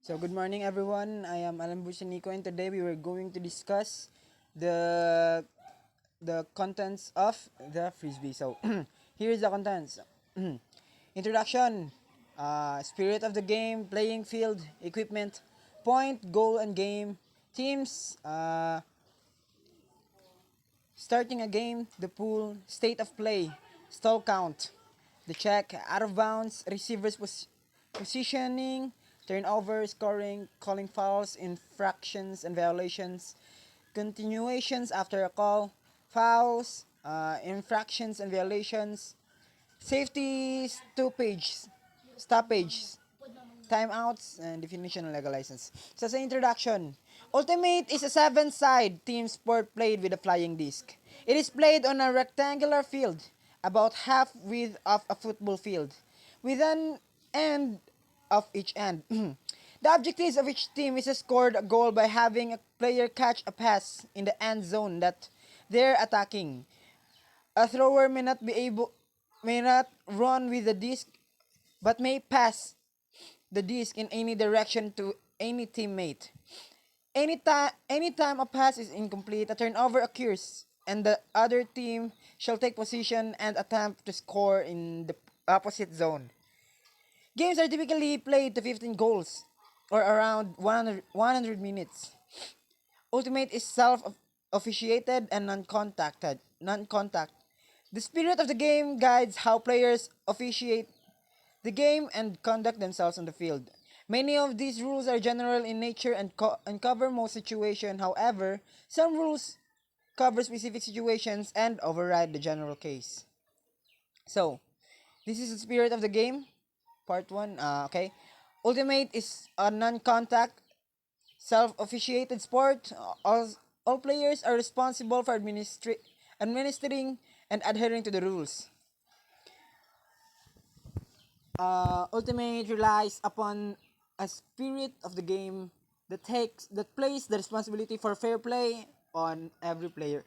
So good morning everyone. I am Allan Butch and today we were going to discuss the contents of the Frisbee. So here is the contents. Introduction, spirit of the game, playing field, equipment, point, goal and game, teams, starting a game, the pool, state of play, stall count, the check, out of bounds, receivers positioning, turnover, scoring, calling fouls, infractions and violations, continuations after a call, fouls, infractions and violations, safety stoppages, timeouts, and definition of legal license. So sa introduction, Ultimate is a seven-side team sport played with a flying disc. It is played on a rectangular field, about half width of a football field, with an end of each end. The objectives of each team is to score a goal by having a player catch a pass in the end zone that they're attacking. A thrower may not run with the disc but may pass the disc in any direction to any teammate. Anytime a pass is incomplete, a turnover occurs, and the other team shall take position and attempt to score in the opposite zone. Games are typically played to 15 goals, or around 100 minutes. Ultimate is self-officiated and non-contact. The spirit of the game guides how players officiate the game and conduct themselves on the field. Many of these rules are general in nature and cover most situations. However, some rules cover specific situations and override the general case. So, this is the spirit of the game, part 1. Okay. Ultimate is a non-contact, self-officiated sport. All players are responsible for administering and adhering to the rules. Ultimate relies upon a spirit of the game that places the responsibility for fair play on every player.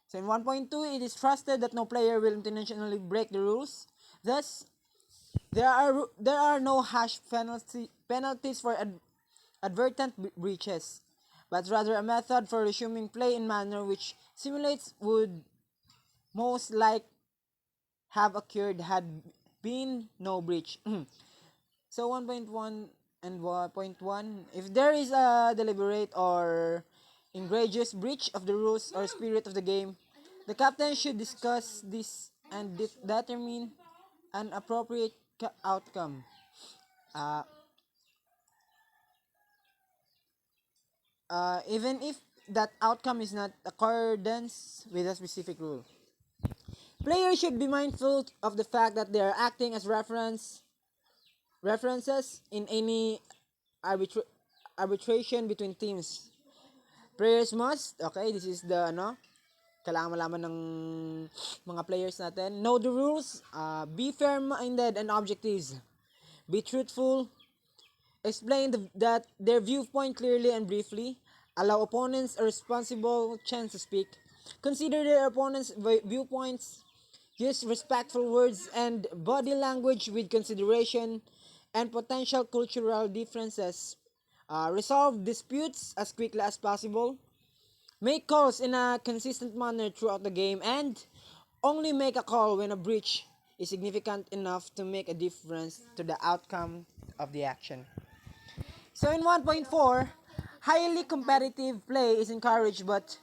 So in 1.2, it is trusted that no player will intentionally break the rules. Thus, there are no harsh penalties for advertent breaches, but rather a method for resuming play in manner which simulates would most like have occurred had been no breach. So 1.1 and 1.1, if there is a deliberate or egregious breach of the rules or spirit of the game, the captain should discuss this and determine an appropriate outcome. Uh, Even if that outcome is not accordance with a specific rule. Players should be mindful of the fact that they are acting as references in any arbitration between teams. Players must, okay, this is the kailangan malaman ng mga players natin. Know the rules, be fair-minded and objectives. Be truthful, explain that their viewpoint clearly and briefly. Allow opponents a responsible chance to speak. Consider their opponents' viewpoints. Use respectful words and body language with consideration and potential cultural differences. Resolve disputes as quickly as possible. Make calls in a consistent manner throughout the game and only make a call when a breach is significant enough to make a difference to the outcome of the action. So in 1.4, highly competitive play is encouraged but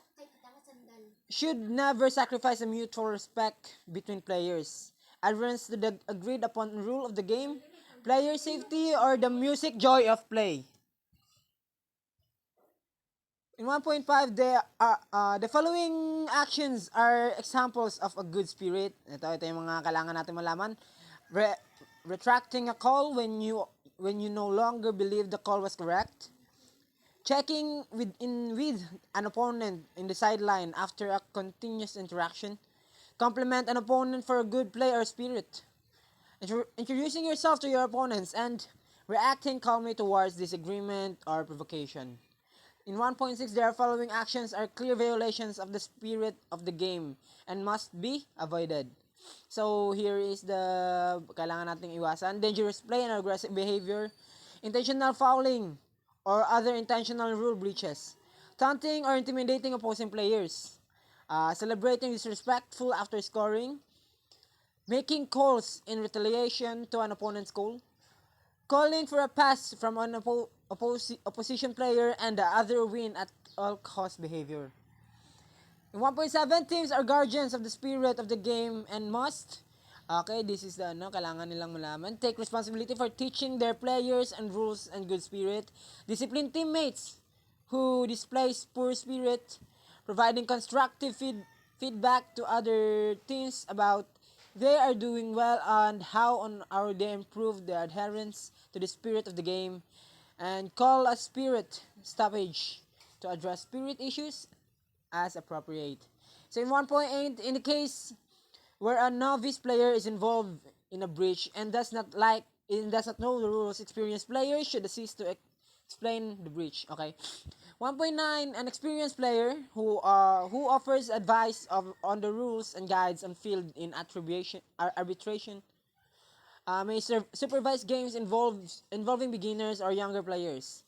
should never sacrifice a mutual respect between players. Adherence to the agreed upon rule of the game, player safety, or the music joy of play. In 1.5, the following actions are examples of a good spirit. Ito yung mga kailangan natin malaman. Retracting a call when you no longer believe the call was correct. Checking with an opponent in the sideline after a continuous interaction. Compliment an opponent for a good play or spirit. Introducing yourself to your opponents and reacting calmly towards disagreement or provocation. In 1.6, the following actions are clear violations of the spirit of the game and must be avoided. So, here is the kailangan nating iwasan. Dangerous play and aggressive behavior. intentional fouling, or other intentional rule breaches, taunting or intimidating opposing players, celebrating disrespectful after scoring, making calls in retaliation to an opponent's goal, calling for a pass from an opposition player and the other win at all cost behavior. In 1.7, teams are guardians of the spirit of the game and must, okay, this is the kailangan nilang malaman, take responsibility for teaching their players and rules and good spirit, discipline teammates who displays poor spirit, providing constructive feedback to other teams about they are doing well and how on are they improve their adherence to the spirit of the game, and call a spirit stoppage to address spirit issues as appropriate. So in 1.8, in the case where a novice player is involved in a breach and does not know the rules, experienced players should assist to explain the breach. Okay. 1.9, an experienced player who offers advice on the rules and guides on field in arbitration may supervise games involving beginners or younger players.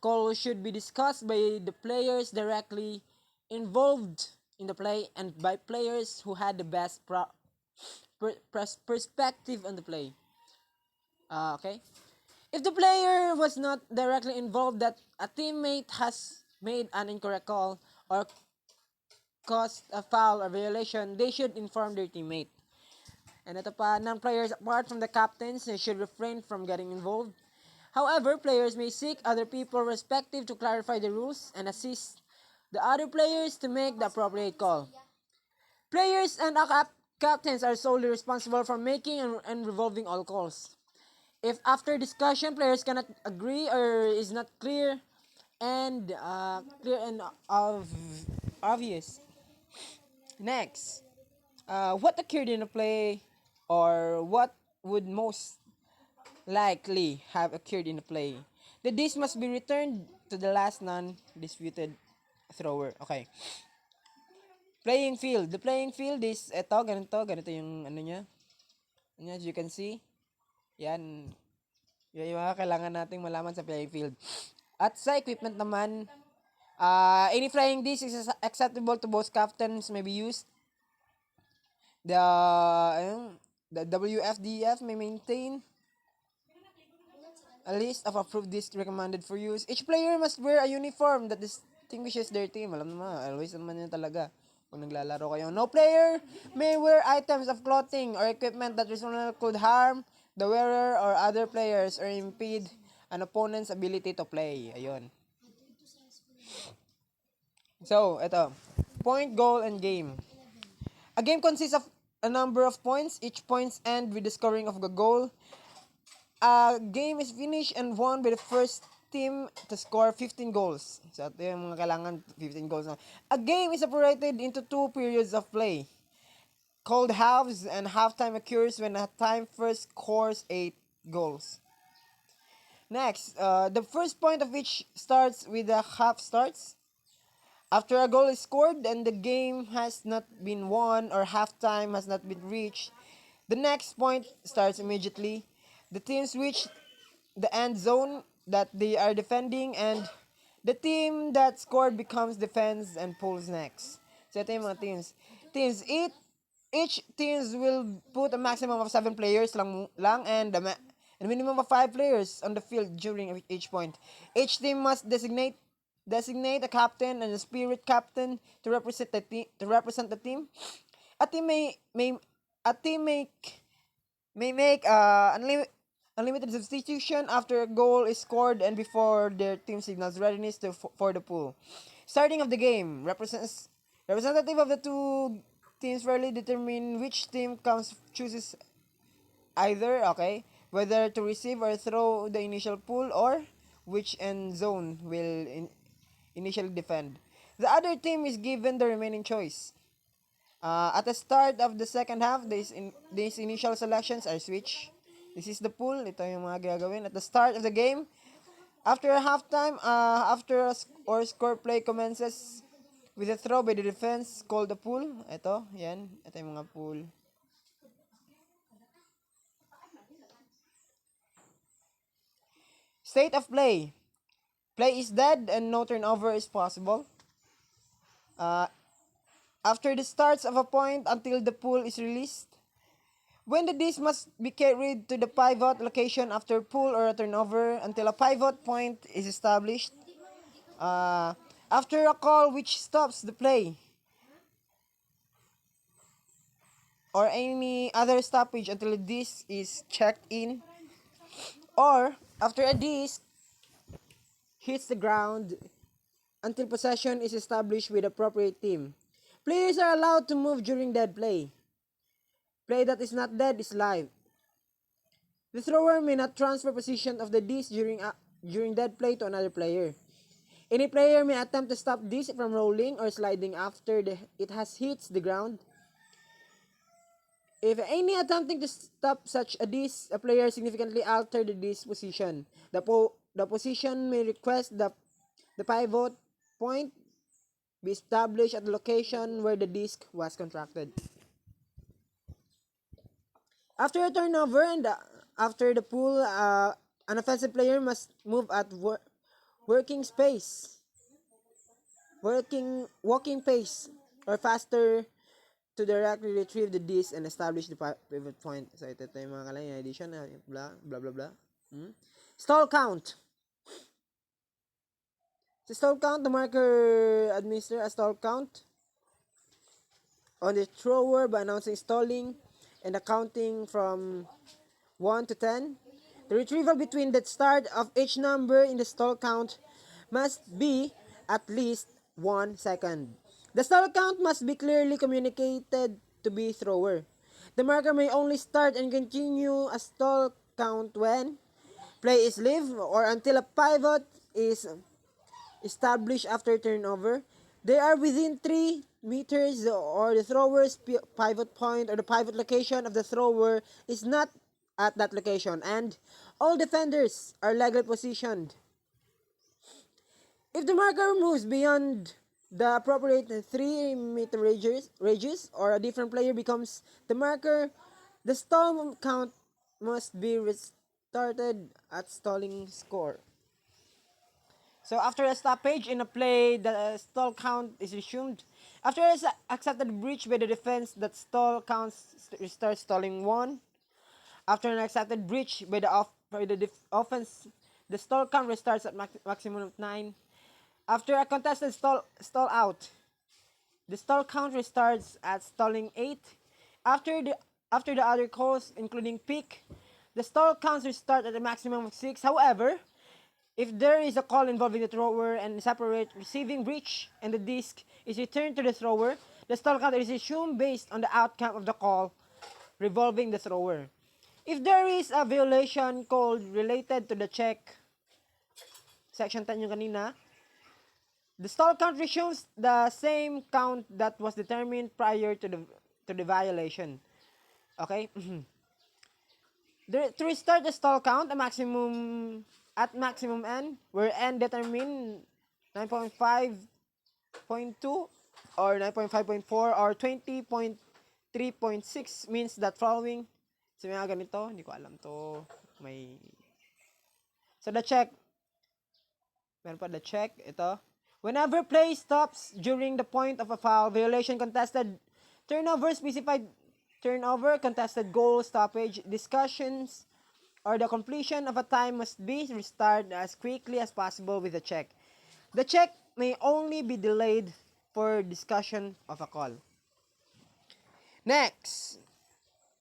Calls should be discussed by the players directly involved in the play and by players who had the best perspective on the play. Okay? If the player was not directly involved that a teammate has made an incorrect call or caused a foul or violation, they should inform their teammate. And ito pa, non-players apart from the captains should refrain from getting involved. However, players may seek other people respective to clarify the rules and assist the other players to make the appropriate call. Players and captains are solely responsible for making and revolving all calls. If after discussion players cannot agree or is not clear and obvious. Next, what occurred in a play or what would most likely have occurred in a play? The disk must be returned to the last non-disputed thrower. Okay. Playing field. The playing field is ganito yung ano niya. As you can see. Yan. Yan yung mga kailangan nating malaman sa playing field. At sa equipment naman, any flying disc is acceptable to both captains may be used. The WFDF may maintain a list of approved discs recommended for use. Each player must wear a uniform that distinguishes their team. Alam naman, always naman yun talaga. Kung naglalaro kayo. No player may wear items of clothing or equipment that reasonably could harm the wearer or other players or impede an opponent's ability to play. Ayun. So, ito. Point, goal, and game. A game consists of a number of points. Each points end with the scoring of the goal. A game is finished and won by the first team to score 15 goals. So, ito yung mga kailangan 15 goals na. A game is separated into two periods of play, called halves, and halftime occurs when a time first scores 8 goals. Next, the first point of each starts with the half starts. After a goal is scored and the game has not been won or halftime has not been reached, the next point starts immediately. The teams reach the end zone that they are defending and the team that scored becomes defense and pulls next. So ito yung mga teams. Each teams will put a maximum of 7 players lang and a minimum of 5 players on the field during each point. Each team must designate a captain and a spirit captain to represent the team. A team may make unlimited substitution after a goal is scored and before their team signals readiness for the pool. Starting of the game, representative of the two teams fairly determine which team chooses either, whether to receive or throw the initial pool or which end zone will initially defend. The other team is given the remaining choice. At the start of the second half, these initial selections are switched. This is the pool. Ito yung mga gagawin. At the start of the game, after a halftime, after or score play commences with a throw by the defense called the pool. Ito, yan. Ito yung mga pool. State of play. Play is dead and no turnover is possible. After the starts of a point until the pool is released. When the disc must be carried to the pivot location after pull or a turnover until a pivot point is established. After a call which stops the play or any other stoppage until the disc is checked in, or after a disc hits the ground until possession is established with appropriate team. Players are allowed to move during dead play. Play that is not dead is live. The thrower may not transfer position of the disc during dead play to another player. Any player may attempt to stop disc from rolling or sliding after it has hits the ground. If any attempting to stop such a disc, a player significantly alter the disc position. The position may request the pivot point be established at the location where the disc was contracted. After a turnover and after the pull, an offensive player must move at walking pace or faster to directly retrieve the disc and establish the pivot point. So ito yung mga kalay, addition, blah, blah, blah, blah. Stall count. Sa stall count, the marker administers a stall count on the thrower by announcing stalling and accounting from 1 to 10. The retrieval between the start of each number in the stall count must be at least 1 second. The stall count must be clearly communicated to the thrower. The marker may only start and continue a stall count when play is live or until a pivot is established after turnover. They are within 3 meters or the thrower's pivot point or the pivot location of the thrower is not at that location, and all defenders are legally positioned. If the marker moves beyond the appropriate 3-meter radius or a different player becomes the marker, the stall count must be restarted at stalling score. So after a stoppage in a play, the stall count is resumed. After an accepted breach by the defense, that stall count restarts stalling 1. After an accepted breach by the offense, the stall count restarts at maximum of 9. After a contested stall out, the stall count restarts at stalling 8. After the other calls, including peak, the stall counts restart at a maximum of 6. However, if there is a call involving the thrower and separate receiving breach and the disc is returned to the thrower, the stall count is resumed based on the outcome of the call revolving the thrower. If there is a violation called related to the check, section 10 yung kanina, the stall count resumes the same count that was determined prior to the violation. Okay? To restart the stall count, at maximum n, where n determine 9.5.2 or 9.5.4 or 20.3.6 means that following. So mga ganito, hindi ko alam to. So the check. Meron pa the check. Ito. Whenever play stops during the point of a foul, violation, contested, turnover, specified turnover, contested goal, stoppage, discussions, or the completion of a time must be restarted as quickly as possible with a check. The check may only be delayed for discussion of a call. Next,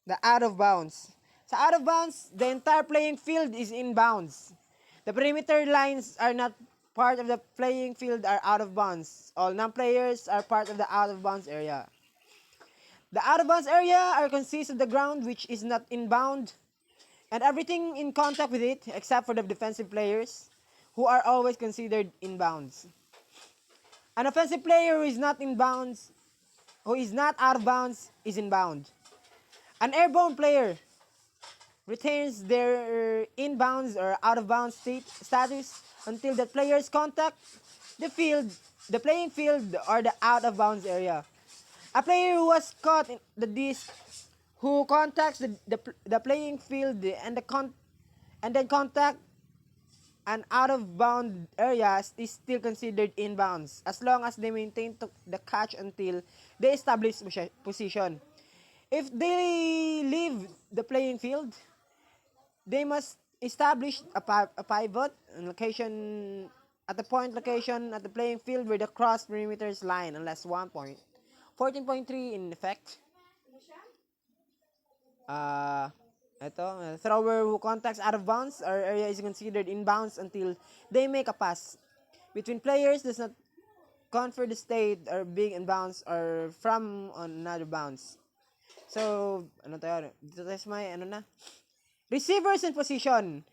the out of bounds. Sa out of bounds, the entire playing field is in bounds. The perimeter lines are not part of the playing field are out of bounds. All non-players are part of the out of bounds area. The out of bounds area consists of the ground which is not inbound and everything in contact with it except for the defensive players who are always considered inbounds. An offensive player who is not out of bounds is inbound. An airborne player retains their inbounds or out of bounds status until the players contact the playing field or the out of bounds area. A player who was caught in the disc who contacts the playing field and then contact an out-of-bound areas is still considered inbounds as long as they maintain the catch until they establish position. If they leave the playing field, they must establish a pivot location at the point location at the playing field where the cross perimeters line unless 1 point. 14.3 in effect. Thrower who contacts out of bounds or area is considered inbounds until they make a pass. Between players does not confer the state or being inbounds or from on another bounds. So, ano tayo? Dito tayo sa may, Receivers in position.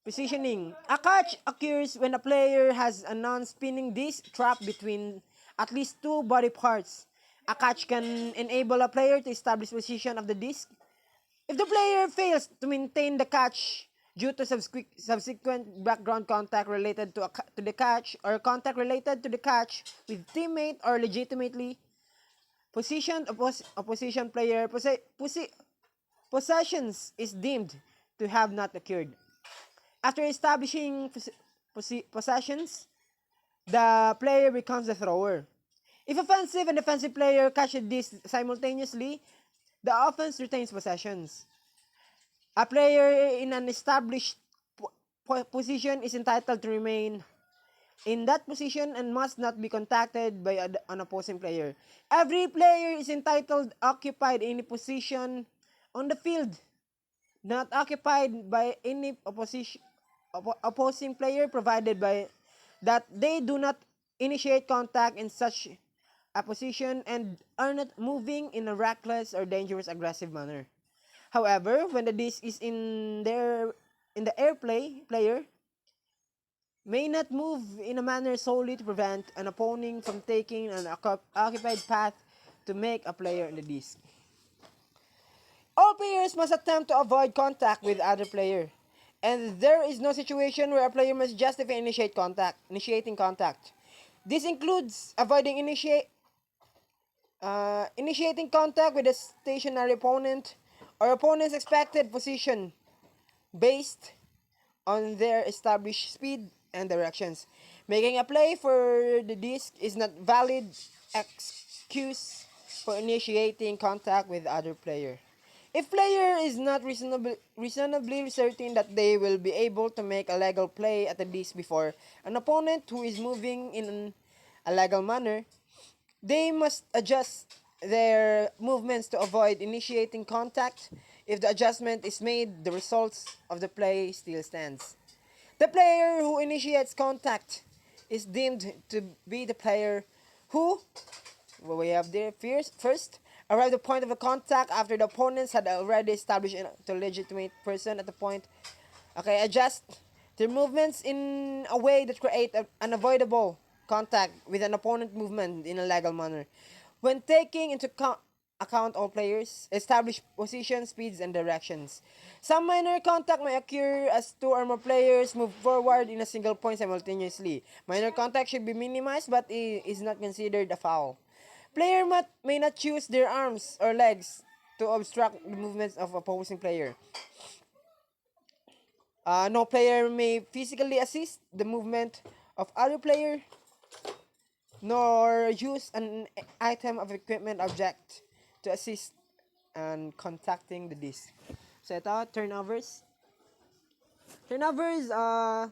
Positioning. A catch occurs when a player has a non-spinning disc trapped between at least two body parts. A catch can enable a player to establish position of the disc. If the player fails to maintain the catch due to subsequent background contact related to the catch or contact related to the catch with teammate or legitimately positioned opposition player possessions is deemed to have not occurred. After establishing possessions, the player becomes the thrower. If offensive and defensive player catch this simultaneously, the offense retains possessions. A player in an established position is entitled to remain in that position and must not be contacted by an opposing player. Every player is entitled occupied any position on the field not occupied by any opposing player provided by that they do not initiate contact in such a position and are not moving in a reckless or dangerous aggressive manner. However, when the disc is in the air, player may not move in a manner solely to prevent an opponent from taking an occupied path to make a player in the disc. All players must attempt to avoid contact with other player, and there is no situation where a player must justify initiating contact. This includes avoiding initiating contact with a stationary opponent or opponent's expected position based on their established speed and directions. Making a play for the disc is not valid excuse for initiating contact with other player. If player is not reasonably certain that they will be able to make a legal play at the disc before an opponent who is moving in a legal manner, they must adjust their movements to avoid initiating contact. If the adjustment is made, the results of the play still stands. The player who initiates contact is deemed to be the player who, we have there first, arrived at the point of the contact after the opponents had already established a legitimate person at the point. Okay, adjust their movements in a way that create an unavoidable contact with an opponent movement in a legal manner. When taking into account all players, establish position, speeds, and directions. Some minor contact may occur as two or more players move forward in a single point simultaneously. Minor contact should be minimized but is not considered a foul. Player may not choose their arms or legs to obstruct the movements of opposing player. No player may physically assist the movement of other player, nor use an item of equipment object to assist in contacting the disc. So ito, turnovers. Turnovers, a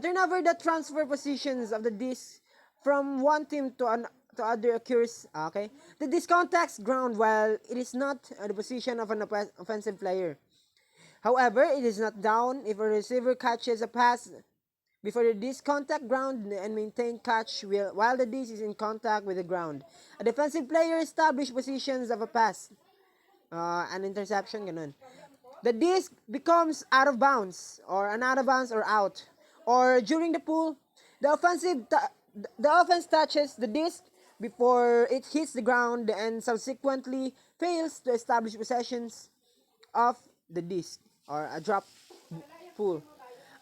turnover that transfer positions of the disc from one team to other occurs, okay? The disc contacts ground while it is not the position of an offensive player. However, it is not down if a receiver catches a pass before the disc contact ground and maintain catch while the disc is in contact with the ground. A defensive player establish positions of a pass, an interception, ganun. The disc becomes out of bounds or an out of bounds or out. Or during the pull, the offense touches the disc before it hits the ground and subsequently fails to establish possessions of the disc or a drop pull.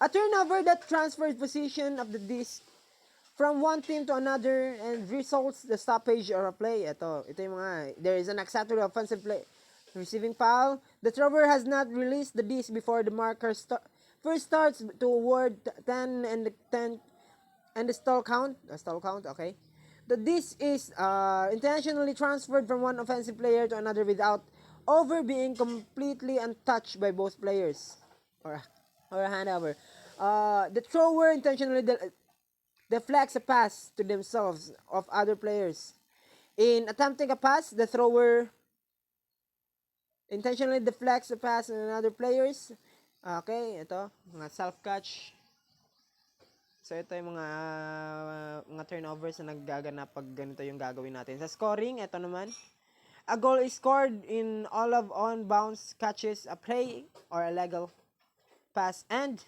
A turnover that transfers position of the disc from one team to another and results the stoppage or a play. Ito yung mga, there is an acceptable offensive play. Receiving foul. The thrower has not released the disc before the marker First starts toward 10 and the 10 and the stall count. Okay. This is intentionally transferred from one offensive player to another without over being completely untouched by both players, or a handover. The thrower intentionally deflects a pass to themselves of other players. In attempting a pass, the thrower intentionally deflects a pass to another players. Okay, ito, mga self-catch. So ito yung mga turnovers na naggaganap pag ganito yung gagawin natin. Sa scoring, ito naman. A goal is scored in all of on-bounce catches, a play, or a legal pass. And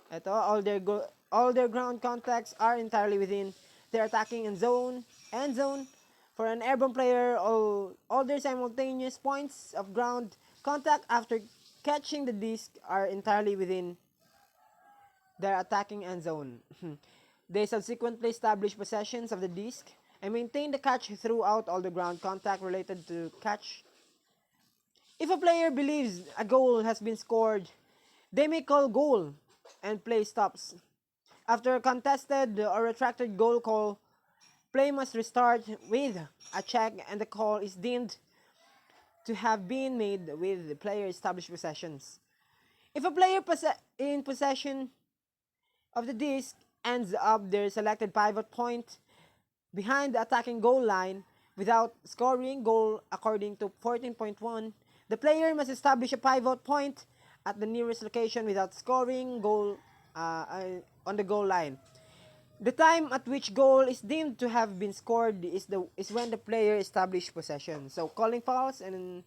ito, all their ground contacts are entirely within their attacking end zone. For an airborne player, all their simultaneous points of ground contact after catching the disc are entirely within their attacking end zone. They subsequently establish possessions of the disc and maintain the catch throughout all the ground contact related to catch. If a player believes a goal has been scored, they may call goal and play stops. After a contested or retracted goal call, play must restart with a check and the call is deemed to have been made with the player established possessions. If a player in possession of the disc ends up their selected pivot point behind the attacking goal line without scoring goal according to 14.1, the player must establish a pivot point at the nearest location without scoring goal on the goal line. The time at which goal is deemed to have been scored is when the player established possession. So calling fouls and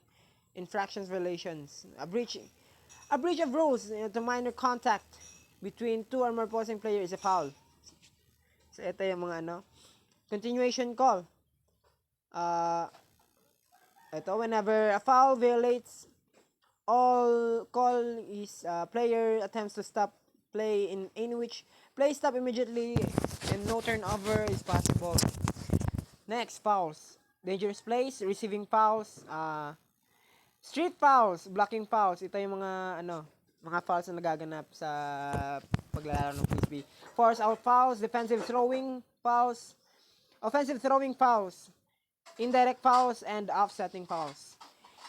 infractions violations, a breach of rules to minor contact between two or more opposing players is a foul. So ito yung mga continuation call. Ito, whenever a foul violates all call is player attempts to stop play in which play stop immediately and no turnover is possible. Next, fouls. Dangerous plays, receiving fouls, street fouls, blocking fouls. Ito yung mga fouls na nagaganap sa paglalaro ng Frisbee. Force out fouls, defensive throwing fouls, offensive throwing fouls, indirect fouls, and offsetting fouls.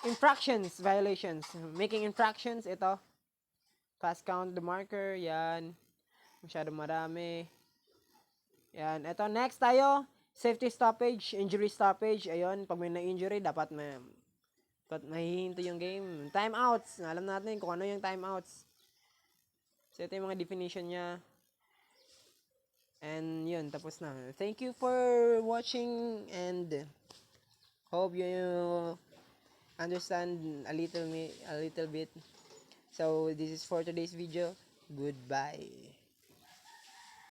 Infractions, violations. Making infractions, ito. Fast count the marker, yan. Masyado marami. Yan, ito. Next tayo, safety stoppage, injury stoppage. Ayun, pag may na-injury, dapat mahihinto yung game. Timeouts. Alam natin kung ano yung timeouts. So, ito yung mga definition niya. And yun, tapos na. Thank you for watching and hope you understand a little bit. So, this is for today's video. Goodbye.